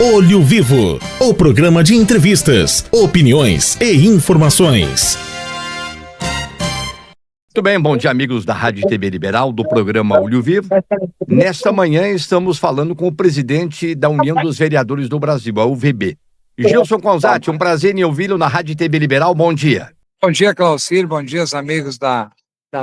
Olho Vivo, o programa de entrevistas, opiniões e informações. Muito bem, bom dia, amigos da Rádio TV Liberal, do programa Olho Vivo. Nesta manhã estamos falando com o presidente da União dos Vereadores do Brasil, a UVB. Gilson Conzatti, um prazer em ouvi-lo na Rádio TV Liberal, bom dia. Bom dia, Claucir, bom dia aos amigos da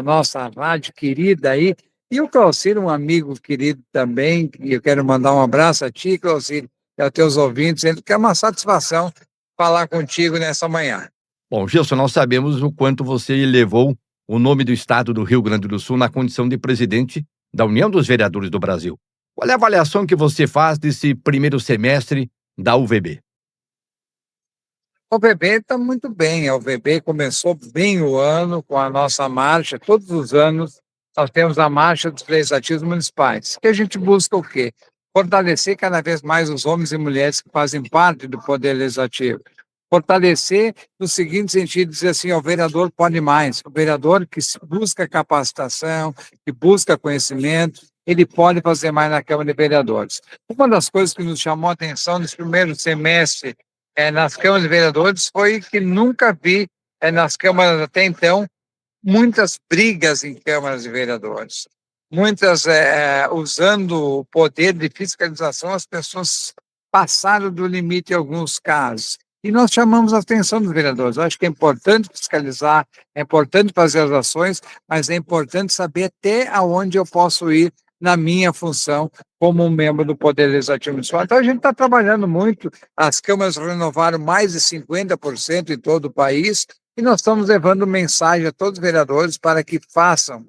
nossa rádio querida aí. E o Claucir, um amigo querido também, e eu quero mandar um abraço a ti, Claucir, e aos teus ouvintes, que é uma satisfação falar contigo nessa manhã. Bom, Gilson, nós sabemos o quanto você elevou o nome do estado do Rio Grande do Sul na condição de presidente da União dos Vereadores do Brasil. Qual é a avaliação que você faz desse primeiro semestre da UVB? O UVB está muito bem, a UVB começou bem o ano com a nossa marcha. Todos os anos nós temos a marcha dos legislativos municipais, que a gente busca o quê? Fortalecer cada vez mais os homens e mulheres que fazem parte do Poder Legislativo. Fortalecer no seguinte sentido, dizer assim, o vereador pode mais, o vereador que busca capacitação, que busca conhecimento, ele pode fazer mais na Câmara de Vereadores. Uma das coisas que nos chamou a atenção nesse primeiro semestre nas câmaras de vereadores foi que nunca vi nas câmaras até então muitas brigas em câmaras de vereadores. Muitas, usando o poder de fiscalização, as pessoas passaram do limite em alguns casos. E nós chamamos a atenção dos vereadores. Eu acho que é importante fiscalizar, é importante fazer as ações, mas é importante saber até aonde eu posso ir na minha função como membro do Poder Legislativo Municipal. Então, a gente está trabalhando muito, as câmaras renovaram mais de 50% em todo o país, e nós estamos levando mensagem a todos os vereadores para que façam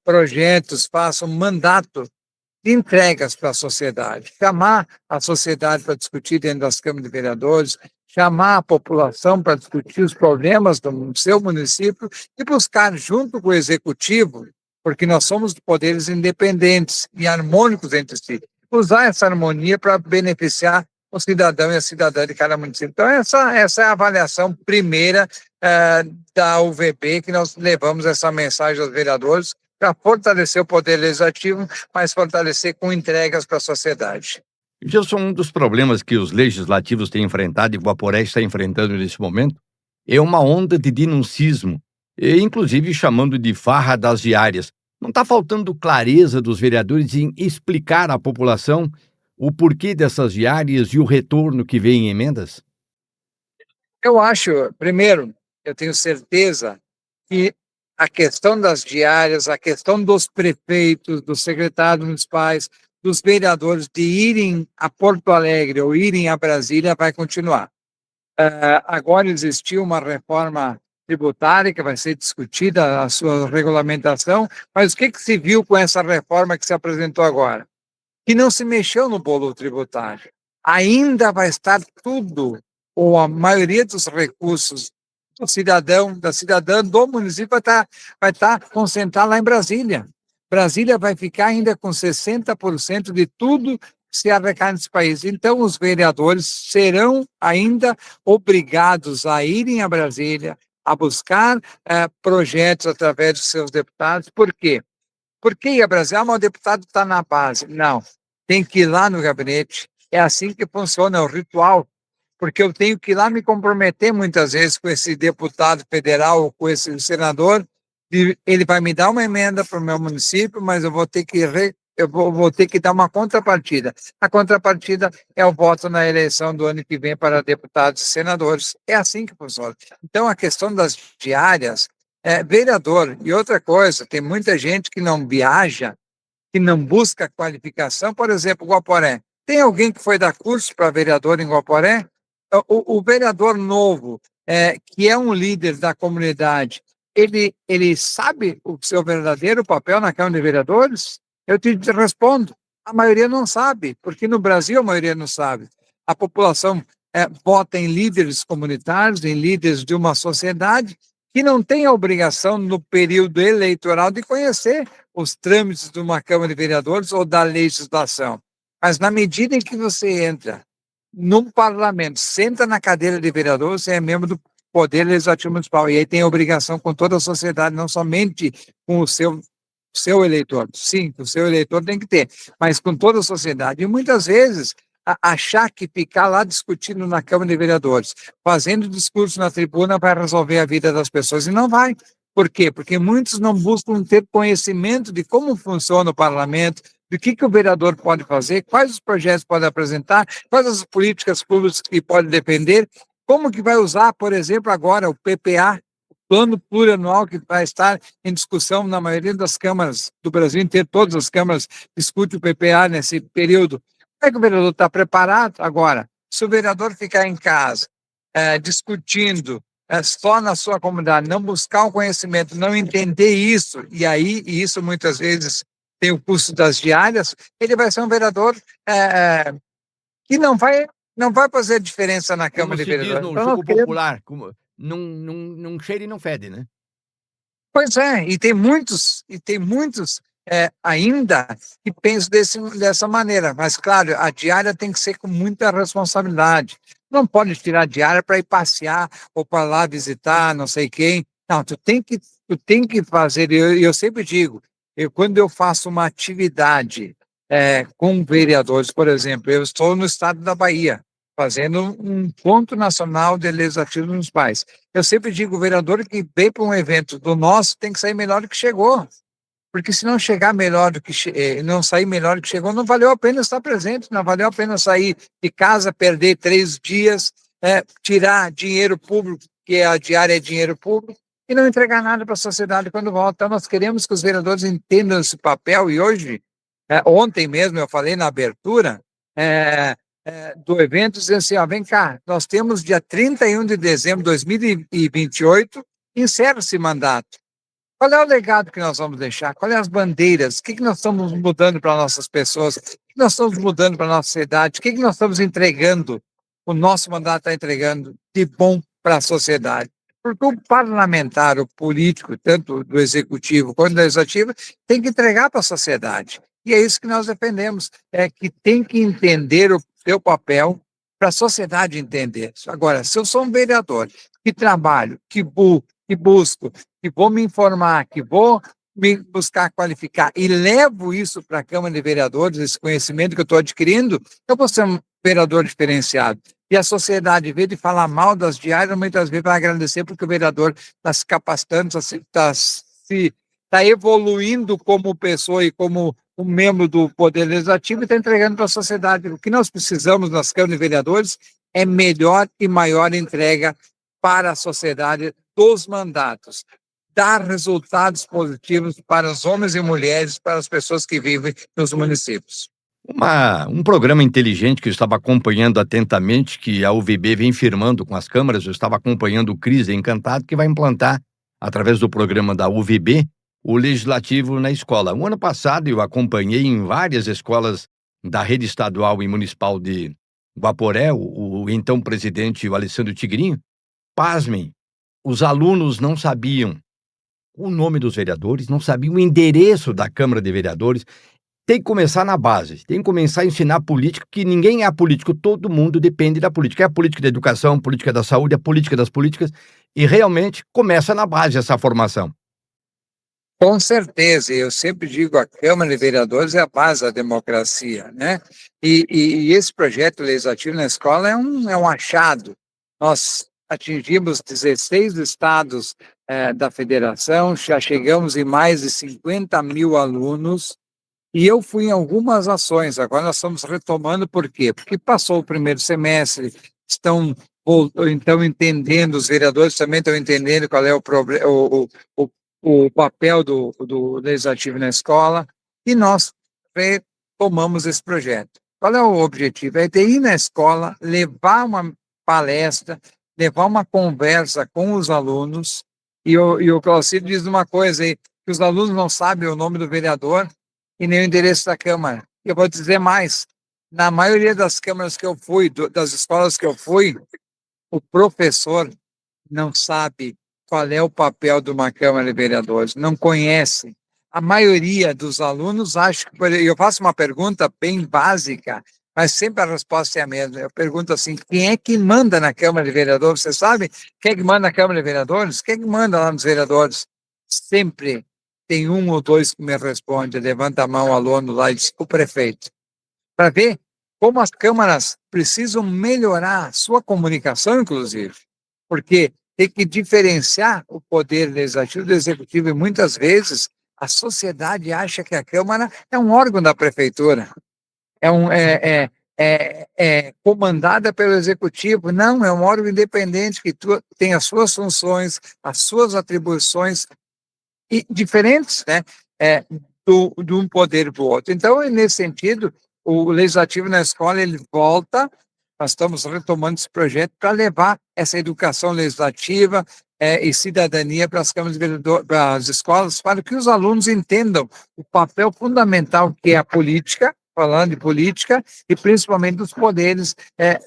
projetos, façam mandato de entregas para a sociedade, chamar a sociedade para discutir dentro das câmaras de vereadores, chamar a população para discutir os problemas do seu município e buscar, junto com o executivo, porque nós somos poderes independentes e harmônicos entre si, usar essa harmonia para beneficiar o cidadão e a cidadã de cada município. Então, essa é a avaliação primeira da UVB, que nós levamos essa mensagem aos vereadores para fortalecer o Poder Legislativo, mas fortalecer com entregas para a sociedade. Gilson, um dos problemas que os legislativos têm enfrentado e o Guaporé está enfrentando nesse momento é uma onda de denuncismo, e inclusive chamando de farra das diárias. Não está faltando clareza dos vereadores em explicar à população o porquê dessas diárias e o retorno que vem em emendas? Eu acho, primeiro, eu tenho certeza que a questão das diárias, a questão dos prefeitos, dos secretários municipais, dos vereadores de irem a Porto Alegre ou irem a Brasília vai continuar. Agora existiu uma reforma tributária que vai ser discutida a sua regulamentação, mas o que se viu com essa reforma que se apresentou agora? Que não se mexeu no bolo tributário. Ainda vai estar tudo, ou a maioria dos recursos do cidadão, da cidadã do município vai estar concentrado lá em Brasília. Brasília vai ficar ainda com 60% de tudo que se arrecada nesse país. Então, os vereadores serão ainda obrigados a irem a Brasília, a buscar projetos através dos seus deputados. Por quê? Porque ir a Brasília, mas o deputado está na base. Não, tem que ir lá no gabinete. É assim que funciona, é o ritual. Porque eu tenho que ir lá me comprometer muitas vezes com esse deputado federal ou com esse senador. Ele vai me dar uma emenda para o meu município, mas eu vou ter que dar uma contrapartida. A contrapartida é o voto na eleição do ano que vem para deputados e senadores. É assim que funciona. Então, a questão das diárias, vereador, e outra coisa, tem muita gente que não viaja, que não busca qualificação, por exemplo, Guaporé. Tem alguém que foi dar curso para vereador em Guaporé? O vereador novo, que é um líder da comunidade, ele sabe o seu verdadeiro papel na Câmara de Vereadores? Eu te respondo, a maioria não sabe, porque no Brasil a maioria não sabe. A população vota em líderes comunitários, em líderes de uma sociedade que não tem a obrigação no período eleitoral de conhecer os trâmites de uma Câmara de Vereadores ou da legislação. Mas na medida em que você entra no parlamento, senta na cadeira de vereador, você é membro do Poder Legislativo Municipal, e aí tem a obrigação com toda a sociedade, não somente com o seu eleitor. Sim, o seu eleitor tem que ter, mas com toda a sociedade. E muitas vezes achar que ficar lá discutindo na Câmara de Vereadores, fazendo discurso na tribuna vai resolver a vida das pessoas, e não vai. Por quê? Porque muitos não buscam ter conhecimento de como funciona o parlamento, do que o vereador pode fazer, quais os projetos pode apresentar, quais as políticas públicas que pode defender, como que vai usar, por exemplo, agora o PPA, o Plano Plurianual, que vai estar em discussão na maioria das câmaras do Brasil inteiro, todas as câmaras discutem o PPA nesse período. Como é que o vereador está preparado? Agora, se o vereador ficar em casa discutindo só na sua comunidade, não buscar o conhecimento, não entender isso, e isso muitas vezes tem o custo das diárias, ele vai ser um vereador que não vai fazer diferença na Como Câmara de se diz Vereadores. no Então, nós jogo queremos. popular, não cheira e não fede, né? Pois é, e tem muitos ainda que pensam dessa maneira, mas claro, a diária tem que ser com muita responsabilidade. Não pode tirar a diária para ir passear ou para lá visitar não sei quem. Não, tu tem que fazer, eu sempre digo, quando eu faço uma atividade com vereadores, por exemplo, eu estou no estado da Bahia, fazendo um ponto nacional de legislativo nos pais. Eu sempre digo, o vereador que vem para um evento do nosso tem que sair melhor do que chegou. Porque se não chegar melhor do que não sair melhor do que chegou, não valeu a pena estar presente, não valeu a pena sair de casa, perder 3 dias, tirar dinheiro público, que a diária é dinheiro público, e não entregar nada para a sociedade quando volta. Então, nós queremos que os vereadores entendam esse papel, e hoje, ontem mesmo, eu falei na abertura do evento, dizendo assim, ó, vem cá, nós temos dia 31 de dezembro de 2028, encerra esse mandato. Qual é o legado que nós vamos deixar? Quais as bandeiras? O que nós estamos mudando para nossas pessoas? O que nós estamos mudando para a nossa sociedade? O que nós estamos entregando? O nosso mandato está entregando de bom para a sociedade. Porque o parlamentar, o político, tanto do executivo quanto do legislativo, tem que entregar para a sociedade. E é isso que nós defendemos, que tem que entender o seu papel para a sociedade entender. Agora, se eu sou um vereador que trabalho, que busco, que vou me informar, que vou me buscar qualificar e levo isso para a Câmara de Vereadores, esse conhecimento que eu estou adquirindo, eu vou ser um vereador diferenciado. E a sociedade, em vez de falar mal das diárias, muitas vezes vai agradecer porque o vereador está se capacitando, está evoluindo como pessoa e como um membro do Poder Legislativo e está entregando para a sociedade. O que nós precisamos nas câmaras de vereadores é melhor e maior entrega para a sociedade dos mandatos, dar resultados positivos para os homens e mulheres, para as pessoas que vivem nos municípios. Um programa inteligente que eu estava acompanhando atentamente, que a UVB vem firmando com as câmaras, eu estava acompanhando o Crise Encantado, que vai implantar, através do programa da UVB, o legislativo na escola. O ano passado eu acompanhei em várias escolas da rede estadual e municipal de Guaporé, o então presidente, o Alessandro Tigrinho. Pasmem, os alunos não sabiam o nome dos vereadores, não sabiam o endereço da Câmara de Vereadores. Tem que começar na base, tem que começar a ensinar política, que ninguém é político, todo mundo depende da política. É a política da educação, a política da saúde, a política das políticas, e realmente começa na base essa formação. Com certeza, eu sempre digo, a Câmara de Vereadores é a base da democracia, né? E esse projeto legislativo na escola é um achado. Nós atingimos 16 estados da federação, já chegamos em mais de 50 mil alunos, e eu fui em algumas ações, agora nós estamos retomando, por quê? Porque passou o primeiro semestre, estão entendendo, os vereadores também estão entendendo qual é o papel do legislativo na escola, e nós retomamos esse projeto. Qual é o objetivo? É de ir na escola, levar uma palestra, levar uma conversa com os alunos, e o Claucídio diz uma coisa aí, que os alunos não sabem o nome do vereador e nem o endereço da Câmara. Eu vou dizer mais, na maioria das câmaras que eu fui, das escolas que eu fui, o professor não sabe qual é o papel de uma Câmara de Vereadores, não conhece. A maioria dos alunos acha que... Eu faço uma pergunta bem básica, mas sempre a resposta é a mesma. Eu pergunto assim, quem é que manda na Câmara de Vereadores? Você sabe quem é que manda na Câmara de Vereadores? Quem é que manda lá nos vereadores? Sempre tem um ou dois que me responde, levanta a mão o aluno lá e diz, o prefeito. Para ver como as câmaras precisam melhorar a sua comunicação, inclusive, porque tem que diferenciar o poder legislativo do executivo, e muitas vezes a sociedade acha que a Câmara é um órgão da prefeitura, é comandada pelo executivo. Não, é um órgão independente que tem as suas funções, as suas atribuições e diferentes, né, de um poder para o outro. Então, nesse sentido, o legislativo na escola, ele volta, nós estamos retomando esse projeto para levar essa educação legislativa e cidadania para as câmaras de vereadores, para as escolas, para que os alunos entendam o papel fundamental que é a política, falando de política, e principalmente dos poderes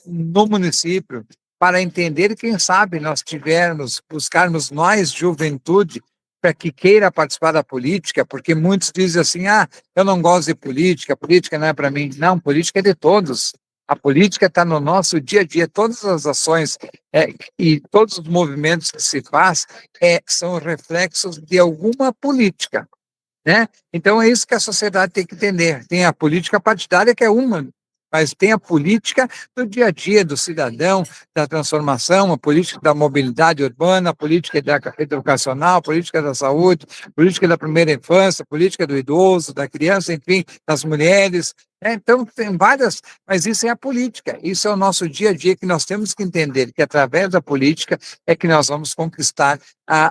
no município, para entender, quem sabe, buscarmos nós, juventude, para que queira participar da política, porque muitos dizem assim, eu não gosto de política, política não é para mim. Não, política é de todos. A política está no nosso dia a dia, todas as ações e todos os movimentos que se faz são reflexos de alguma política, né? Então é isso que a sociedade tem que entender. Tem a política partidária, que é uma, mas tem a política do dia a dia do cidadão, da transformação, a política da mobilidade urbana, a política educacional, a política da saúde, a política da primeira infância, a política do idoso, da criança, enfim, das mulheres. Então, tem várias, mas isso é a política, isso é o nosso dia a dia, que nós temos que entender que através da política é que nós vamos conquistar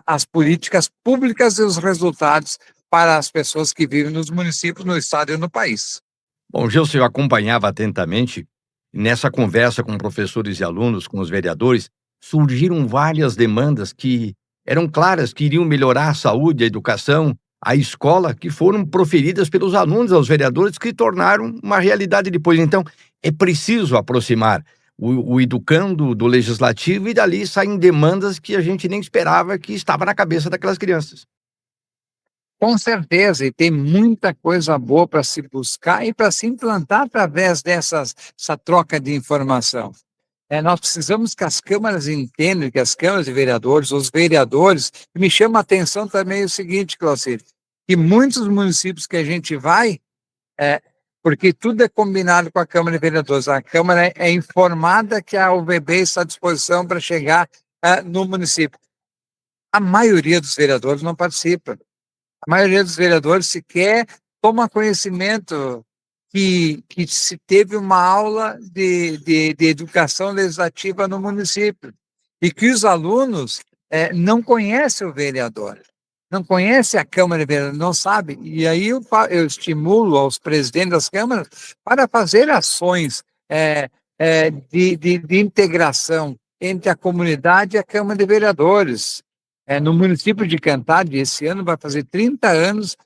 as políticas públicas e os resultados para as pessoas que vivem nos municípios, no estado e no país. Bom, Gilson, eu acompanhava atentamente. Nessa conversa com professores e alunos, com os vereadores, surgiram várias demandas que eram claras, que iriam melhorar a saúde, a educação, a escola, que foram proferidas pelos alunos aos vereadores, que tornaram uma realidade depois. Então, é preciso aproximar o educando do legislativo, e dali saem demandas que a gente nem esperava que estava na cabeça daquelas crianças. Com certeza, e tem muita coisa boa para se buscar e para se implantar através essa troca de informação. Nós precisamos que as câmaras entendam, que as câmaras de vereadores, os vereadores, e me chama a atenção também o seguinte, Claucir, que muitos municípios que a gente vai, porque tudo é combinado com a Câmara de Vereadores, a Câmara é informada que a UVB está à disposição para chegar no município. A maioria dos vereadores não participa. A maioria dos vereadores sequer toma conhecimento que se teve uma aula de educação legislativa no município, e que os alunos não conhecem o vereador, não conhecem a Câmara de Vereadores, não sabem. E aí eu estimulo aos presidentes das câmaras para fazer ações de integração entre a comunidade e a Câmara de Vereadores. No município de Cantade, esse ano vai fazer 30 anos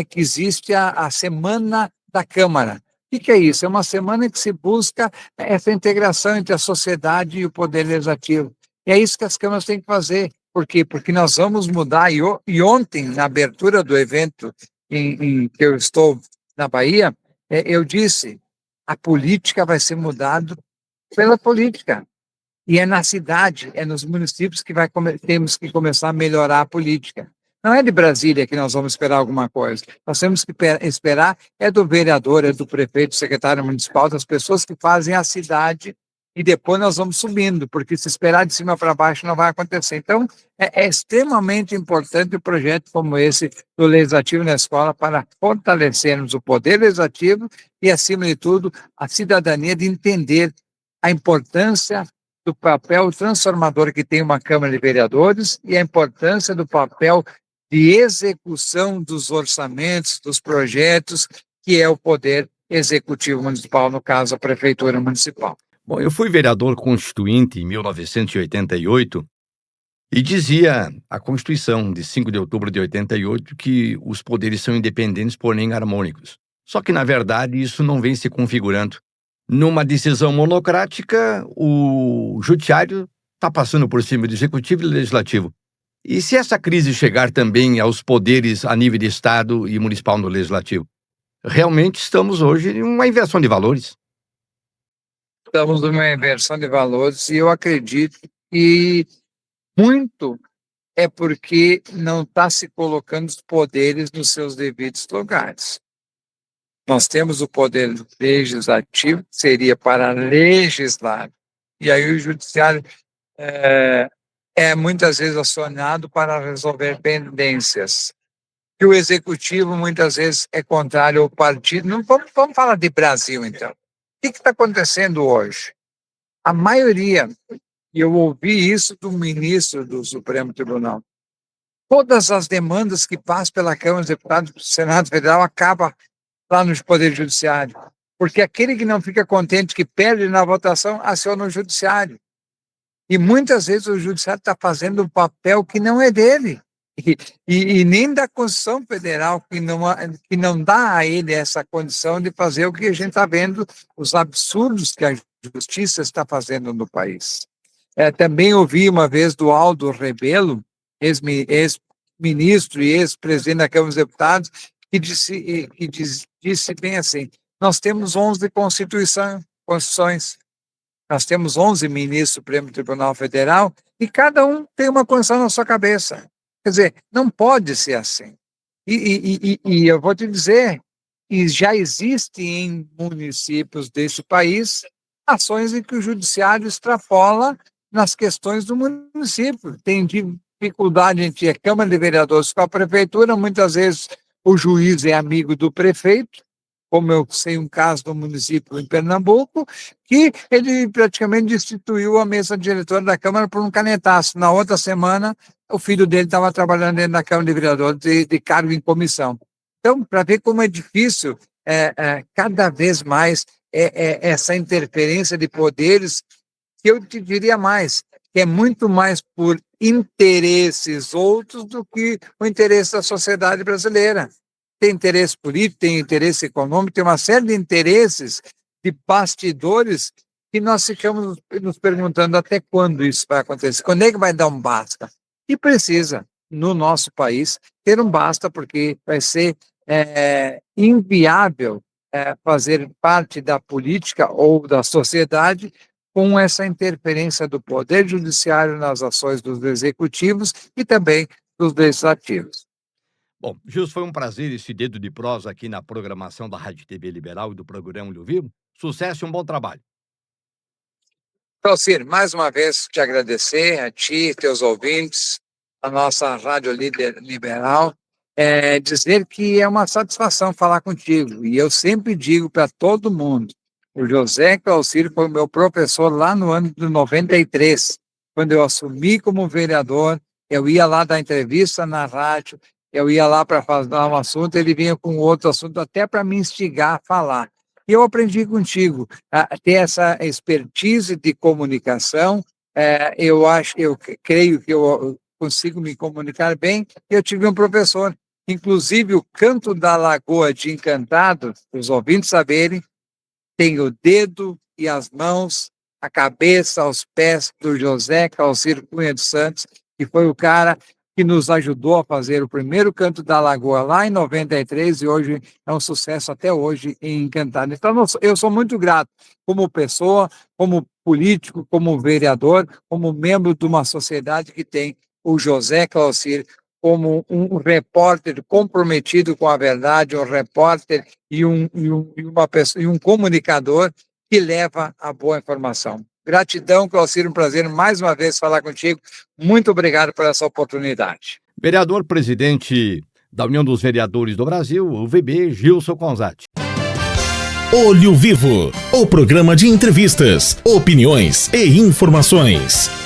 que existe a Semana da Câmara. O que é isso? É uma semana que se busca essa integração entre a sociedade e o poder legislativo. E é isso que as câmaras têm que fazer. Por quê? Porque nós vamos mudar. E ontem, na abertura do evento em que eu estou na Bahia, eu disse, a política vai ser mudada pela política. E é na cidade, é nos municípios que temos que começar a melhorar a política. Não é de Brasília que nós vamos esperar alguma coisa. Nós temos que esperar do vereador, do prefeito, do secretário municipal, das pessoas que fazem a cidade, e depois nós vamos subindo, porque se esperar de cima para baixo não vai acontecer. Então, é extremamente importante um projeto como esse do Legislativo na Escola, para fortalecermos o poder legislativo e, acima de tudo, a cidadania de entender a importância do papel transformador que tem uma Câmara de Vereadores e a importância do papel de execução dos orçamentos, dos projetos, que é o poder executivo municipal, no caso, a Prefeitura Municipal. Bom, eu fui vereador constituinte em 1988 e dizia a Constituição de 5 de outubro de 88 que os poderes são independentes, porém harmônicos. Só que, na verdade, isso não vem se configurando. Numa decisão monocrática, o judiciário está passando por cima do executivo e do legislativo. E se essa crise chegar também aos poderes a nível de Estado e municipal no legislativo? Realmente estamos hoje em uma inversão de valores. Estamos numa inversão de valores, e eu acredito que muito é porque não está se colocando os poderes nos seus devidos lugares. Nós temos o poder legislativo, que seria para legislar, e aí o judiciário é muitas vezes acionado para resolver pendências. E o executivo muitas vezes é contrário ao partido. Não, vamos falar de Brasil, então. O que está acontecendo hoje? A maioria, e eu ouvi isso do ministro do Supremo Tribunal, todas as demandas que passam pela Câmara dos Deputados do Senado Federal acabam lá no Poder Judiciário, porque aquele que não fica contente, que perde na votação, aciona o Judiciário. E muitas vezes o Judiciário está fazendo um papel que não é dele, e nem da Constituição Federal, que não dá a ele essa condição de fazer o que a gente está vendo, os absurdos que a Justiça está fazendo no país. Também ouvi uma vez do Aldo Rebelo, ex-ministro e ex-presidente da Câmara dos Deputados, que disse bem assim: nós temos 11 constituições, nós temos 11 ministros do Supremo Tribunal Federal e cada um tem uma constituição na sua cabeça. Quer dizer, não pode ser assim. E eu vou te dizer, e já existe em municípios desse país ações em que o judiciário extrapola nas questões do município. Tem dificuldade entre a Câmara de Vereadores com a Prefeitura, muitas vezes o juiz é amigo do prefeito, como eu sei um caso do município em Pernambuco, que ele praticamente destituiu a mesa diretora da Câmara por um canetaço. Na outra semana, o filho dele estava trabalhando dentro da Câmara de Vereadores de cargo em comissão. Então, para ver como é difícil, cada vez mais, essa interferência de poderes, que eu te diria mais, que é muito mais por interesses outros do que o interesse da sociedade brasileira. Tem interesse político, tem interesse econômico, tem uma série de interesses, de bastidores, que nós ficamos nos perguntando até quando isso vai acontecer, quando é que vai dar um basta. E precisa, no nosso país, ter um basta, porque vai ser inviável fazer parte da política ou da sociedade com essa interferência do Poder Judiciário nas ações dos executivos e também dos legislativos. Bom, Gilson, foi um prazer esse dedo de prosa aqui na programação da Rádio TV Liberal e do programa Olho Vivo. Sucesso e um bom trabalho. Claucir, mais uma vez te agradecer, a ti, teus ouvintes, a nossa Rádio Líder Liberal, dizer que é uma satisfação falar contigo. E eu sempre digo para todo mundo, o José Claucir foi meu professor lá no ano de 93, quando eu assumi como vereador, eu ia lá dar entrevista na rádio, eu ia lá para fazer um assunto, ele vinha com outro assunto, até para me instigar a falar. E eu aprendi contigo a ter essa expertise de comunicação, eu creio que eu consigo me comunicar bem. Eu tive um professor, inclusive o Canto da Lagoa de Encantado, os ouvintes saberem, tem o dedo e as mãos, a cabeça, os pés do José Claucir Cunha dos Santos, que foi o cara que nos ajudou a fazer o primeiro Canto da Lagoa lá em 93 e hoje é um sucesso até hoje em Encantado. Então, eu sou muito grato como pessoa, como político, como vereador, como membro de uma sociedade que tem o José Claucir como um repórter comprometido com a verdade, um repórter e um comunicador que leva a boa informação. Gratidão, Claucir, um prazer mais uma vez falar contigo. Muito obrigado por essa oportunidade. Vereador presidente da União dos Vereadores do Brasil, UVB, Gilson Conzatti. Olho Vivo, o programa de entrevistas, opiniões e informações.